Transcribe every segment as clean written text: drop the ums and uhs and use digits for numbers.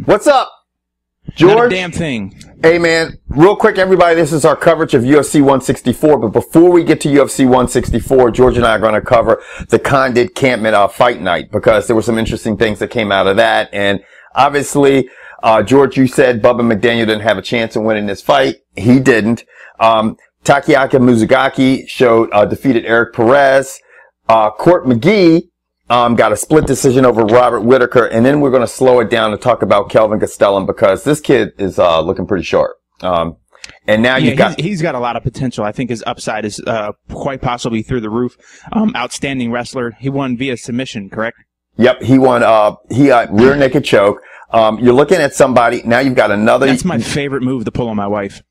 What's up, George? Not a damn thing. Hey, man, real quick, everybody, this is our coverage of UFC 164. But before we get to UFC 164, George and I are going to cover the Condit Campman fight night because there were some interesting things that came out of that. And obviously, George, you said Bubba McDaniel didn't have a chance in winning this fight. He didn't. Takeaki Mizugaki defeated Eric Perez. Court McGee got a split decision over Robert Whitaker, and then we're going to slow it down to talk about Kelvin Gastelum because this kid is looking pretty sharp. And now he's got a lot of potential. I think his upside is quite possibly through the roof. Outstanding wrestler. He won via submission, correct? Yep, he won. He got rear naked choke. You're looking at somebody now. You've got another. That's my favorite move to pull on my wife.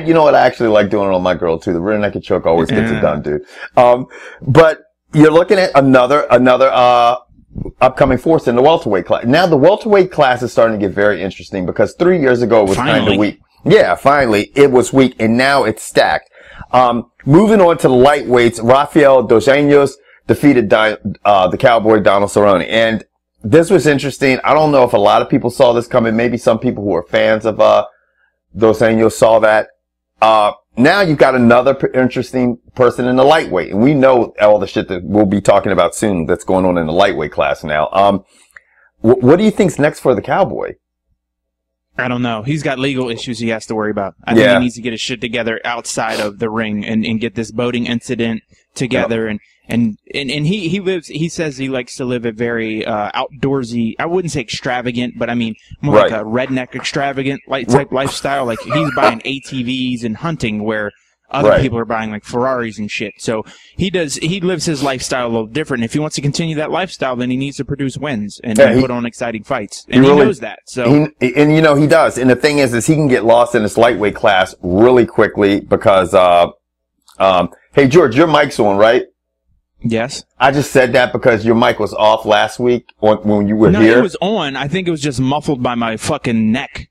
You know what? I actually like doing it on my girl too. The rear naked choke always gets it done, dude. But you're looking at another upcoming force in the welterweight class. Now the welterweight class is starting to get very interesting because 3 years ago it was kind of weak. Yeah, finally it was weak, and now it's stacked. Moving on to the lightweights, Rafael dos Anjos defeated the Cowboy Donald Cerrone, and this was interesting. I don't know if a lot of people saw this coming. Maybe some people who are fans of dos Anjos saw that. Now you've got another interesting person in the lightweight, and we know all the shit that we'll be talking about soon that's going on in the lightweight class now. What do you think's next for the Cowboy? I don't know. He's got legal issues he has to worry about. I think he needs to get his shit together outside of the ring and get this boating incident together. Yep. And he says he likes to live a very outdoorsy, I wouldn't say extravagant, but I mean more like a redneck extravagant type lifestyle. Like he's buying ATVs and hunting where other people are buying like Ferraris and shit. So he lives his lifestyle a little different. If he wants to continue that lifestyle, then he needs to produce wins and put on exciting fights. And he knows that. So he does. And the thing is he can get lost in this lightweight class really quickly because hey George, your mic's on, right? Yes. I just said that because your mic was off last week when you were here. No, it was on. I think it was just muffled by my fucking neck.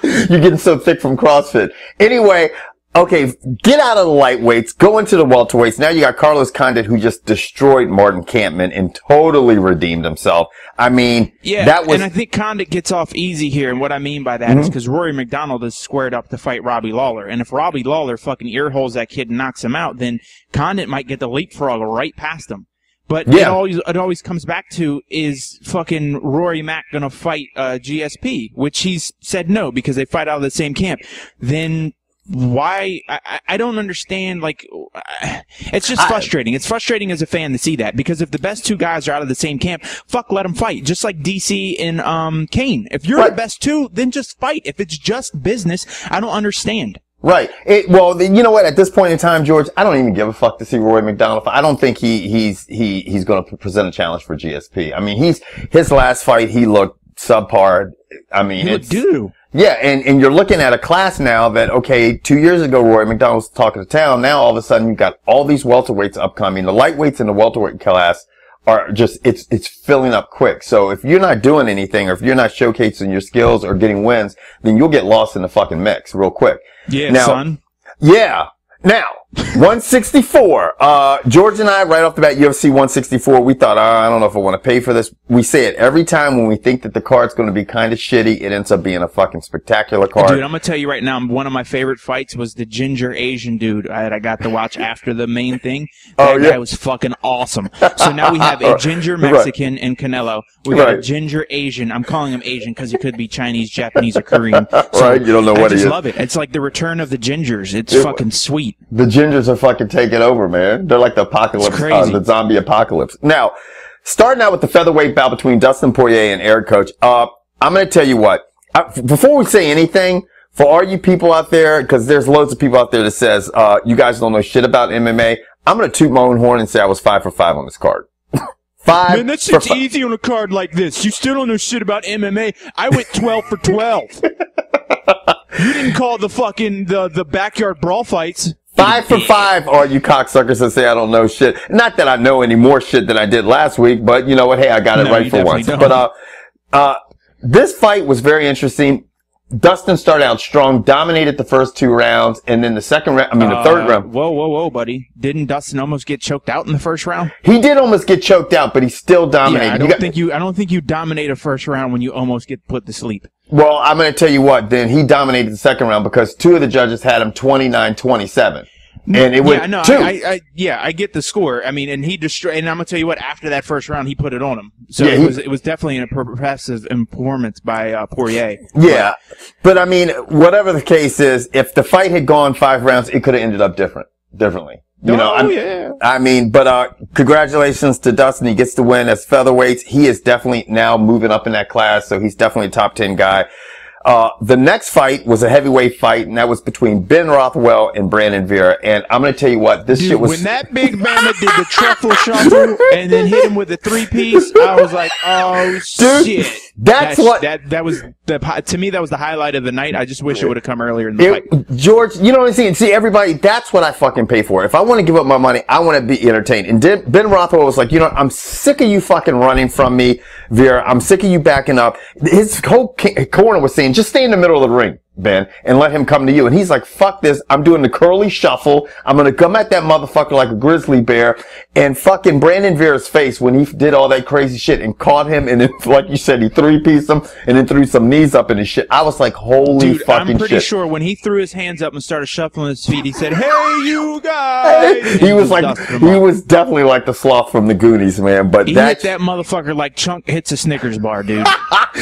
You're getting so thick from CrossFit. Anyway, okay, get out of the lightweights, go into the welterweights. Now you got Carlos Condit, who just destroyed Martin Kampmann and totally redeemed himself. I mean, and I think Condit gets off easy here, and what I mean by that is because Rory McDonald is squared up to fight Robbie Lawler, and if Robbie Lawler fucking earholes that kid and knocks him out, then Condit might get the leapfrog right past him. But it always comes back to, is fucking Rory Mack gonna fight GSP, which he's said no because they fight out of the same camp. Then why? I don't understand. Like, it's just frustrating. It's frustrating as a fan to see that because if the best two guys are out of the same camp, let them fight. Just like DC and Kane. If you're the best two, then just fight. If it's just business, I don't understand. Right. Well, you know what? At this point in time, George, I don't even give a fuck to see Roy McDonald. I don't think he's going to present a challenge for GSP. I mean, his last fight, he looked subpar. I mean, yeah. And you're looking at a class now that, okay, 2 years ago, Roy McDonald was talking to town. Now all of a sudden you've got all these welterweights upcoming. The lightweights in the welterweight class are just, it's filling up quick. So if you're not doing anything or if you're not showcasing your skills or getting wins, then you'll get lost in the fucking mix real quick. Yeah, son. Yeah. Now, 164. George and I, right off the bat, UFC 164, we thought, I don't know if I want to pay for this. We say it every time when we think that the card's going to be kind of shitty, it ends up being a fucking spectacular card. Dude, I'm going to tell you right now, one of my favorite fights was the ginger Asian dude that I got to watch after the main thing. That guy was fucking awesome. So now we have a ginger Mexican in Canelo. We got a ginger Asian. I'm calling him Asian because he could be Chinese, Japanese, or Korean. So you don't know what he is. I just love it. It's like the return of the gingers. It's fucking sweet. The gingers are fucking taking over, man. They're like the apocalypse, the zombie apocalypse. Now, starting out with the featherweight bout between Dustin Poirier and Erik Koch. I'm going to tell you what. Before we say anything, for all you people out there, because there's loads of people out there that says you guys don't know shit about MMA, I'm going to toot my own horn and say I was 5 for 5 on this card. Man, that shit's easy on a card like this. You still don't know shit about MMA. I went 12 for 12. You didn't call the fucking the backyard brawl fights. 5 for 5, all you cocksuckers that say I don't know shit. Not that I know any more shit than I did last week, but you know what? Hey, I got it right for once. Don't. But this fight was very interesting. Dustin started out strong, dominated the first 2 rounds, and then the second round, the third round. Whoa, buddy. Didn't Dustin almost get choked out in the first round? He did almost get choked out, but he still dominated. Yeah, I don't think you dominate a first round when you almost get put to sleep. Well, I'm going to tell you what, then he dominated the second round because 2 of the judges had him 29-27. And it went I get the score. I mean, and he destroyed. And I'm gonna tell you what. After that first round, he put it on him. So it was definitely an impressive performance by Poirier. Yeah, but I mean, whatever the case is, if the fight had gone 5 rounds, it could have ended up differently. I mean, but congratulations to Dustin. He gets the win as featherweights. He is definitely now moving up in that class, so he's definitely a top 10 guy. The next fight was a heavyweight fight, and that was between Ben Rothwell and Brandon Vera. And I'm going to tell you what, this shit was... When that big bandit did the truffle shuffle and then hit him with a 3-piece, I was like, oh, shit. That was to me, that was the highlight of the night. I just wish it would have come earlier in the fight. George, you know what I'm saying? See, everybody, that's what I fucking pay for. If I want to give up my money, I want to be entertained. And Ben Rothwell was like, you know what? I'm sick of you fucking running from me, Vera. I'm sick of you backing up. His whole corner was saying, just stay in the middle of the ring, Ben, and let him come to you. And he's like, fuck this. I'm doing the curly shuffle. I'm going to come at that motherfucker like a grizzly bear. And fucking Brandon Vera's face when he did all that crazy shit and caught him. And then, like you said, he 3-pieced him and then threw some knees up in his shit. I was like, holy fucking shit. I'm pretty sure when he threw his hands up and started shuffling his feet, he said, hey, you guys. He was definitely like the sloth from the Goonies, man. But he hit that motherfucker like Chunk hits a Snickers bar, dude.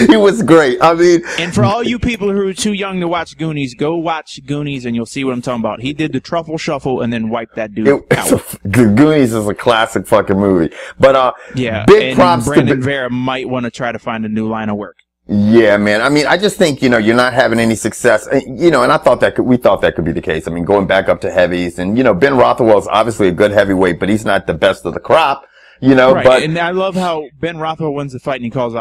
He was great. I mean, and for all you people who are too young to watch Goonies, go watch Goonies and you'll see what I'm talking about. He did the truffle shuffle and then wiped that dude out. Goonies is a classic fucking movie. But big props to Brandon Vera might want to try to find a new line of work. Yeah, man. I mean, I just think, you're not having any success, and I thought we thought that could be the case. I mean, going back up to heavies and, Ben Rothwell is obviously a good heavyweight, but he's not the best of the crop. Right. But and I love how Ben Rothwell wins the fight and he calls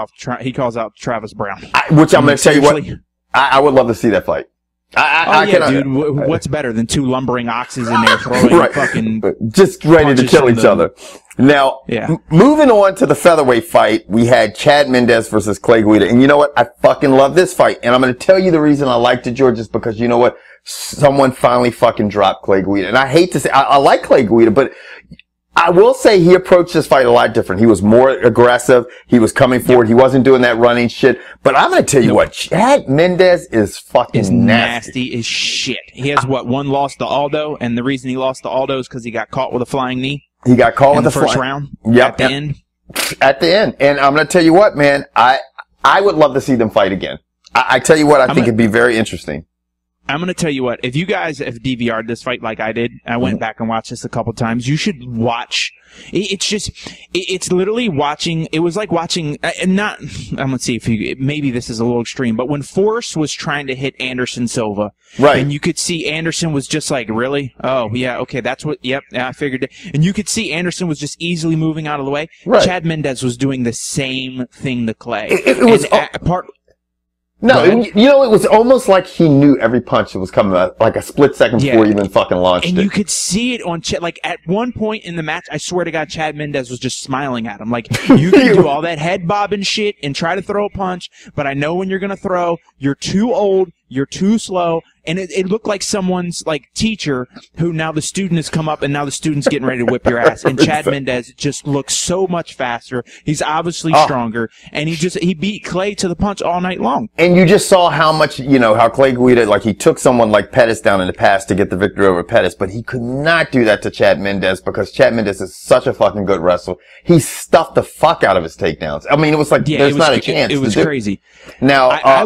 out Travis Brown. Which I'm going to tell you what, I would love to see that fight. Dude, what's better than 2 lumbering oxes in there throwing fucking just ready to kill each other. Now, moving on to the featherweight fight, we had Chad Mendes versus Clay Guida. And you know what? I fucking love this fight. And I'm going to tell you the reason I liked it, George, is because you know what? Someone finally fucking dropped Clay Guida. And I hate to say, I like Clay Guida, but I will say he approached this fight a lot different. He was more aggressive. He was coming forward. He wasn't doing that running shit. But I'm going to tell you what, Chad Mendes is fucking nasty as shit. He has one loss to Aldo, and the reason he lost to Aldo is because he got caught with a flying knee. He got caught with the first round. Yep. At the end. At the end. And I'm going to tell you what, man, I would love to see them fight again. I tell you what, I think it'd be very interesting. I'm going to tell you what, if you guys have DVR'd this fight like I did, I went back and watched this a couple times, you should watch. It's literally watching, it was like watching, I'm going to see if maybe this is a little extreme, but when Forrest was trying to hit Anderson Silva, right, and you could see Anderson was just like, really? Oh, yeah, okay, that's what, yep, I figured it. And you could see Anderson was just easily moving out of the way. Right. Chad Mendes was doing the same thing to Clay. It was No, it was almost like he knew every punch that was coming out, like a split second before he even fucking launched it. And you could see it on Chad. Like, at one point in the match, I swear to God, Chad Mendes was just smiling at him. Like, you can do all that head bobbing shit and try to throw a punch, but I know when you're going to throw, you're too old, you're too slow. And it looked like someone's, like, teacher who now the student has come up and now the student's getting ready to whip your ass. And Chad Mendes just looks so much faster. He's obviously stronger. And he beat Clay to the punch all night long. And you just saw how much, how Clay Guida, like, he took someone like Pettis down in the past to get the victory over Pettis, but he could not do that to Chad Mendes because Chad Mendes is such a fucking good wrestler. He stuffed the fuck out of his takedowns. I mean, it was like, there's not a chance. It was crazy. Now, I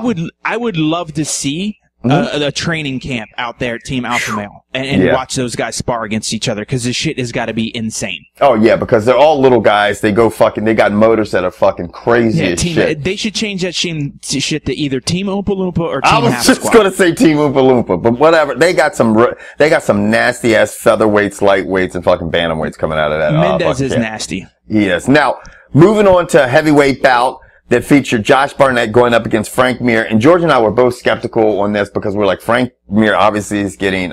would love to see a training camp out there at Team Alpha Male and watch those guys spar against each other because this shit has got to be insane. Oh yeah, because they're all little guys. They got motors that are fucking crazy as shit. They should change that shit to either Team Oompa Loompa or Team Half Squad. I was just gonna say Team Oompa Loompa, but whatever. They got some nasty ass featherweights, lightweights, and fucking bantamweights coming out of that. Mendez is nasty. Yes. Now moving on to heavyweight bout that featured Josh Barnett going up against Frank Mir. And George and I were both skeptical on this because we're like, Frank Mir obviously is getting,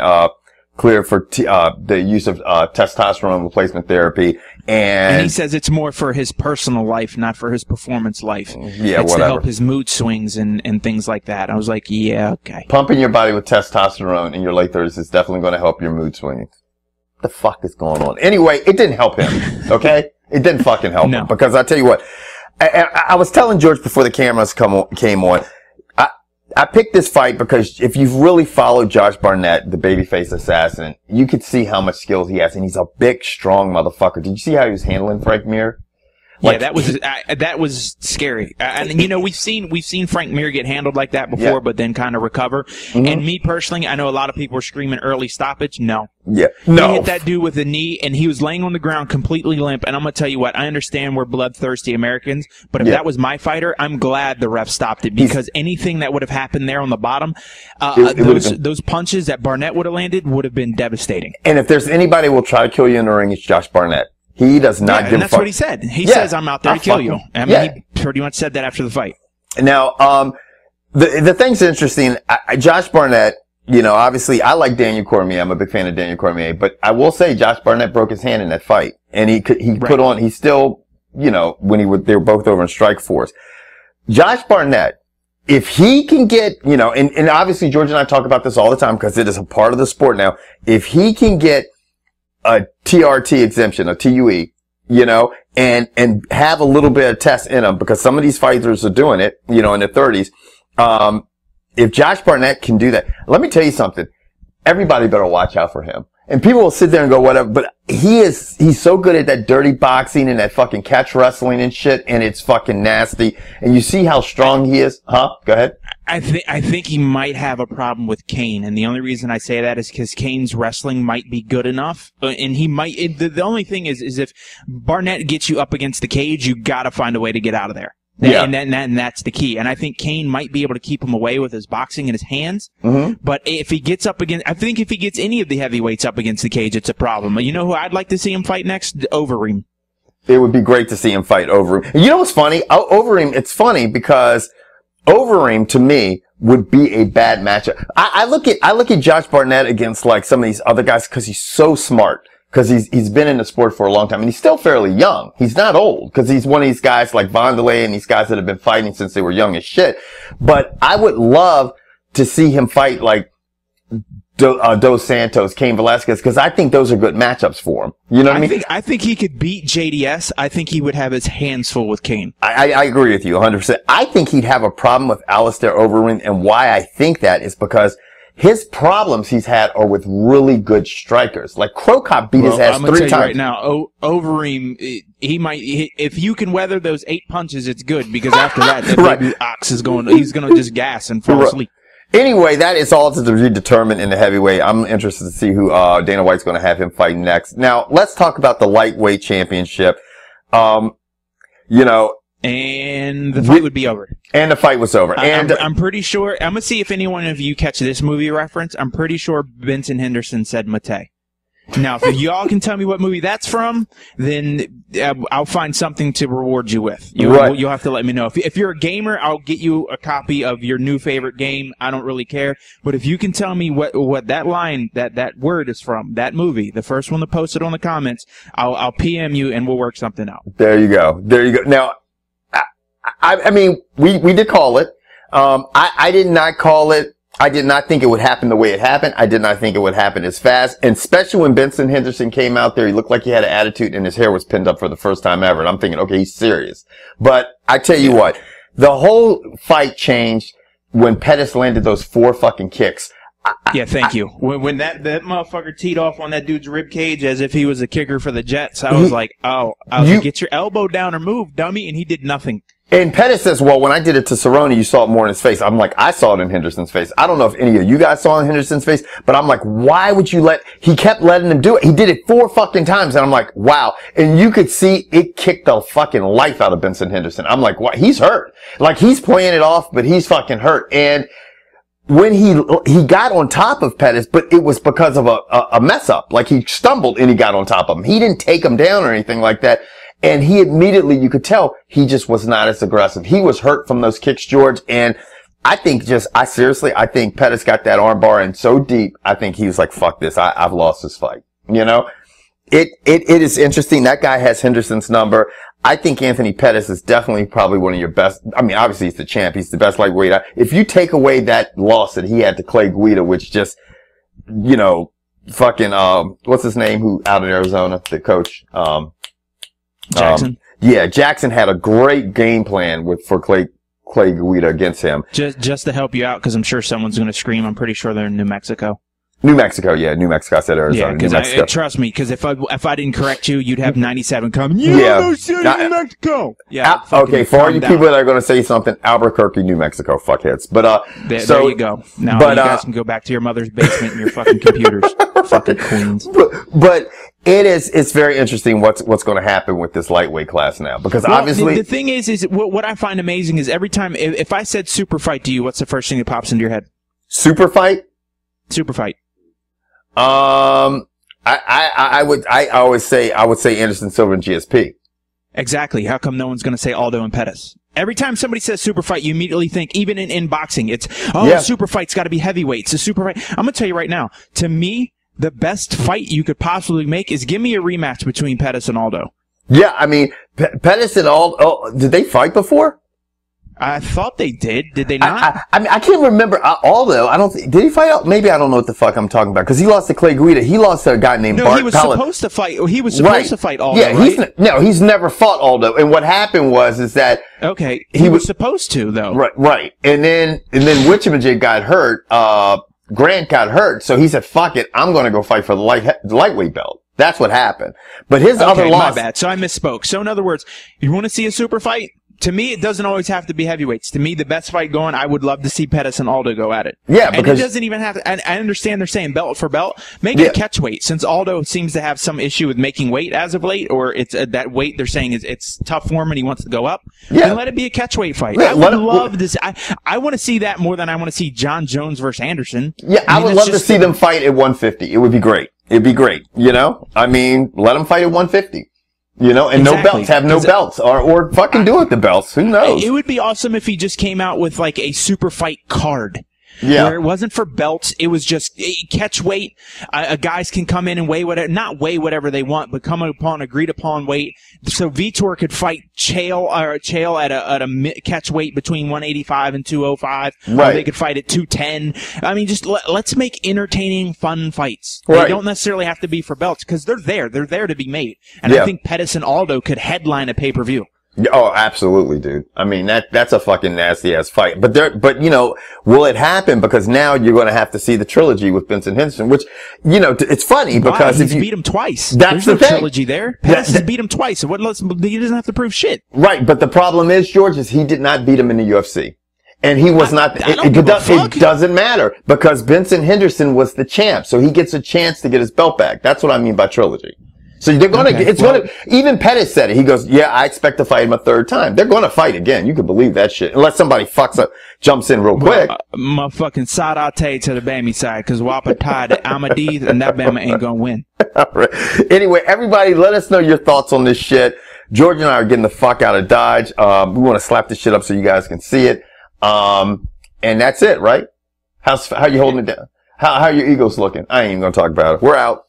cleared for the use of testosterone replacement therapy. And he says it's more for his personal life, not for his performance life. Yeah, it's whatever. to help his mood swings and things like that. I was like, yeah, okay. Pumping your body with testosterone in your late 30s is definitely going to help your mood swings. What the fuck is going on? Anyway, it didn't help him, okay? It didn't fucking help him. Because I tell you what, I was telling George before the cameras came on, I picked this fight because if you've really followed Josh Barnett, the babyface assassin, you could see how much skills he has, and he's a big, strong motherfucker. Did you see how he was handling Frank Mir? Like, yeah, that was scary. And you know, we've seen Frank Mir get handled like that before, but then kind of recover. Mm-hmm. And me personally, I know a lot of people were screaming early stoppage. No. Yeah. No. He hit that dude with a knee, and he was laying on the ground completely limp. And I'm gonna tell you what, I understand we're bloodthirsty Americans, but if that was my fighter, I'm glad the ref stopped it, because anything that would have happened there on the bottom, those punches that Barnett would have landed would have been devastating. And if there's anybody who will try to kill you in the ring, it's Josh Barnett. He does not give a fuck. And that's what he said. He says, I'm out there to kill you. I mean, he pretty much said that after the fight. Now, the thing's interesting. Josh Barnett, you know, obviously, I like Daniel Cormier. I'm a big fan of Daniel Cormier. But I will say, Josh Barnett broke his hand in that fight. And he put on, he still, you know, when they were both over in Strikeforce. Josh Barnett, if he can get, you know, and obviously, George and I talk about this all the time because it is a part of the sport now. If he can get a TRT exemption, a TUE, you know, and have a little bit of test in them, because some of these fighters are doing it, you know, in their 30s. If Josh Barnett can do that, let me tell you something. Everybody better watch out for him. And people will sit there and go, whatever, but he's so good at that dirty boxing and that fucking catch wrestling and shit, and it's fucking nasty. And you see how strong he is. Huh? Go ahead. I think he might have a problem with Kane, and the only reason I say that is because Kane's wrestling might be good enough, and he might. The only thing is if Barnett gets you up against the cage, you got to find a way to get out of there. Yeah. And that's the key. And I think Kane might be able to keep him away with his boxing and his hands. Mm-hmm. But if he gets up against, I think if he gets any of the heavyweights up against the cage, it's a problem. You know who I'd like to see him fight next? Overeem. It would be great to see him fight Overeem. You know what's funny? Overeem, it's funny because Overeem, to me, would be a bad matchup. I look at Josh Barnett against like some of these other guys because he's so smart. Because he's been in the sport for a long time, and he's still fairly young. He's not old, because he's one of these guys like Vondelay and these guys that have been fighting since they were young as shit. But I would love to see him fight like Dos Santos, Cain Velasquez, because I think those are good matchups for him. You know what I mean? I think he could beat JDS. I think he would have his hands full with Cain. I agree with you 100%. I think he'd have a problem with Alistair Overeem, and why I think that is because his problems he's had are with really good strikers. Like Koch beat his ass 3 times. Right now, Overeem, he might. If you can weather those 8 punches, it's good, because after that, baby ox is he's going to just gas and fall asleep. Anyway, that is all to be determined in the heavyweight. I'm interested to see who Dana White's going to have him fight next. Now, let's talk about the lightweight championship. You know. And the fight would be over. And the fight was over. And I'm pretty sure. I'm gonna see if any one of you catch this movie reference. I'm pretty sure Benson Henderson said Mate. Now, if y'all can tell me what movie that's from, then I'll find something to reward you with. You'll have to let me know. If you're a gamer, I'll get you a copy of your new favorite game. I don't really care. But if you can tell me what that line, that word is from, that movie, the first one to post it on the comments, I'll PM you and we'll work something out. There you go. There you go. Now, I mean, we did call it. I did not call it. I did not think it would happen the way it happened. I did not think it would happen as fast. And especially when Benson Henderson came out there, he looked like he had an attitude and his hair was pinned up for the first time ever. And I'm thinking, okay, he's serious. But I tell you what, the whole fight changed when Pettis landed those 4 fucking kicks. Yeah, thank you. When that motherfucker teed off on that dude's rib cage as if he was a kicker for the Jets, I was like, get your elbow down or move, dummy, and he did nothing. And Pettis says, well, when I did it to Cerrone, you saw it more in his face. I'm like, I saw it in Henderson's face. I don't know if any of you guys saw it in Henderson's face, but I'm like, why would you he kept letting him do it. He did it 4 fucking times, and I'm like, wow. And you could see it kicked the fucking life out of Benson Henderson. I'm like, what? He's hurt. Like, he's playing it off, but he's fucking hurt. And when he got on top of Pettis, but it was because of a mess up. Like, he stumbled and he got on top of him. He didn't take him down or anything like that. And he immediately, you could tell, he just was not as aggressive. He was hurt from those kicks, George. And I think I think Pettis got that arm bar in so deep. I think he was like, fuck this. I've lost this fight. You know, it is interesting. That guy has Henderson's number. I think Anthony Pettis is definitely probably one of your best. I mean, obviously he's the champ. He's the best lightweight. If you take away that loss that he had to Clay Guida, which just, you know, fucking, what's his name? Who out in Arizona, the coach, Jackson. Yeah, Jackson had a great game plan for Clay Guida against him. Just to help you out, because I'm sure someone's going to scream. I'm pretty sure they're in New Mexico. New Mexico, yeah, New Mexico. I said Arizona. Yeah, because trust me, because if I didn't correct you, you'd have 97 coming. New Mexico. Yeah. Okay, for all you people that are going to say something, Albuquerque, New Mexico, fuckheads. But there you go. Now you guys can go back to your mother's basement and your fucking computers, fucking queens. But it's very interesting what's going to happen with this lightweight class now, because obviously the thing is what I find amazing is every time if I said super fight to you, what's the first thing that pops into your head? Super fight. I would say Anderson Silva and GSP. Exactly. How come no one's going to say Aldo and Pettis? Every time somebody says super fight, you immediately think, even in boxing, it's, super fight's got to be heavyweights. A super fight. I'm going to tell you right now, to me, the best fight you could possibly make is give me a rematch between Pettis and Aldo. Yeah, I mean, Pettis and Aldo, did they fight before? I thought they did. Did they not? I mean, I can't remember. Aldo, did he fight out? Maybe I don't know what the fuck I'm talking about. Because he lost to Clay Guida. He lost to a guy named Bart. He was supposed to fight. He was supposed to fight Aldo. Yeah, he's never fought Aldo. And what happened is that. Okay. He was supposed to, though. Right. And then Wichamajig got hurt. Grant got hurt. So he said, fuck it. I'm going to go fight for the lightweight belt. That's what happened. But his other loss. My bad. So I misspoke. So in other words, you want to see a super fight? To me, it doesn't always have to be heavyweights. To me, the best fight going, I would love to see Pettis and Aldo go at it. Yeah, because... And it doesn't even have to... And I understand they're saying belt for belt. Make it a catch weight, since Aldo seems to have some issue with making weight as of late, or it's that weight they're saying it's tough for him and he wants to go up. Yeah. Then let it be a catch weight fight. I would love this. I want to see that more than I want to see John Jones versus Anderson. Yeah, I would love to see them fight at 150. It would be great. It'd be great, you know? I mean, let them fight at 150. You know, and no belts, have no belts, or fucking do it with the belts. Who knows? It would be awesome if he just came out with like a super fight card. Yeah. Where it wasn't for belts, it was just catch weight. Guys can come in and not weigh whatever they want, but come upon agreed upon weight. So Vitor could fight Chael at a catch weight between 185 and 205. Right. Or they could fight at 210. I mean, just let's make entertaining, fun fights. Right. They don't necessarily have to be for belts, because they're there. They're there to be made. And I think Pettis and Aldo could headline a pay-per-view. Oh, absolutely, dude. I mean, that's a fucking nasty ass fight. But you know, will it happen? Because now you're going to have to see the trilogy with Benson Henderson, which, you know, it's funny because he's beat him twice. There's no trilogy there. Pettis has beat him twice. So he doesn't have to prove shit. Right. But the problem is, George, he did not beat him in the UFC. And he was not, it doesn't matter, because Benson Henderson was the champ. So he gets a chance to get his belt back. That's what I mean by trilogy. So they're gonna, even Pettis said it. He goes, yeah, I expect to fight him a third time. They're gonna fight again. You can believe that shit. Unless somebody fucks up, jumps in real quick. My fucking side to the Bammy side, cause Wappa tied at Amadee, and that Bama ain't gonna win. All right. Anyway, everybody, let us know your thoughts on this shit. George and I are getting the fuck out of Dodge. We want to slap this shit up so you guys can see it. And that's it, right? How you holding it down? How are your Eagles looking? I ain't even gonna talk about it. We're out.